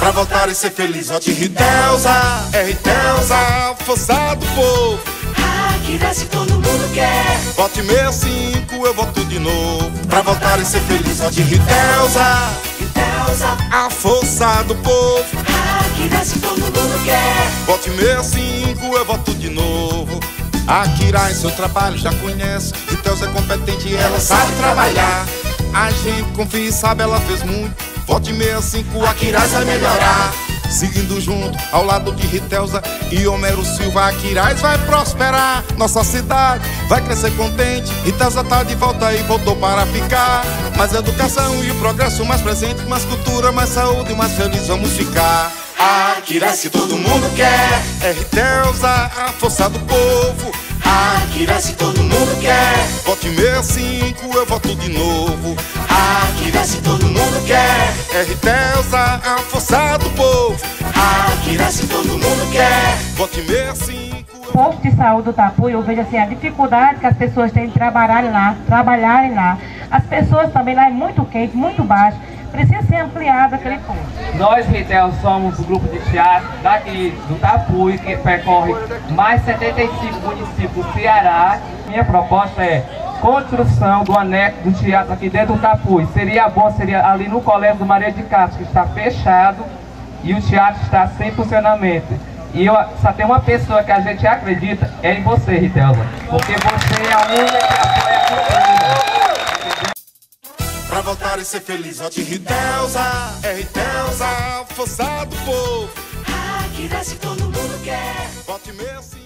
Pra voltar e ser feliz, vote Ritelza. É Ritelza, força do povo. Aqui desce todo mundo quer. Vote 65, eu voto de novo. Pra voltar e ser feliz, vote Ritelza. Ritelza, a força do povo. aqui desce todo mundo quer. Vote 65, eu voto de novo. A Kira em seu trabalho já conhece. Ritelza é competente e ela sabe trabalhar. A gente confia e sabe, ela fez muito. Vote 65, a Kira vai melhorar. Seguindo junto, ao lado de Ritelza e Homero Silva, a Quirais vai prosperar. Nossa cidade vai crescer contente. Ritelza tá de volta e voltou para ficar. Mais educação e o progresso mais presente. Mais cultura, mais saúde, mais feliz vamos ficar. A Quirais que todo mundo quer. É Ritelza, a força do povo. Aqui desce todo mundo quer. Vote 65, eu voto de novo. Aqui desce todo mundo quer. É Ritelza, a força do povo. Aqui desce todo mundo quer. Vote 65. Posto de saúde do Tapuí, eu vejo assim, a dificuldade que as pessoas têm de trabalharem lá. As pessoas também lá é muito quente, muito baixo. Precisa ser ampliado aquele posto. Nós, Ritelza, somos o grupo de teatro daqui do Tapuí, que percorre mais 75 municípios do Ceará. Minha proposta é construção do anexo do teatro aqui dentro do Tapuí. Seria bom, seria ali no Colégio do Maria de Castro, que está fechado e o teatro está sem funcionamento. E só tem uma pessoa que a gente acredita, é em você, Ritelza, porque você é a única que apoia a cultura. Pra voltar e ser feliz, vote Ritelza. É Ritelza, força do povo. Aqui desce todo mundo quer. Vote 65.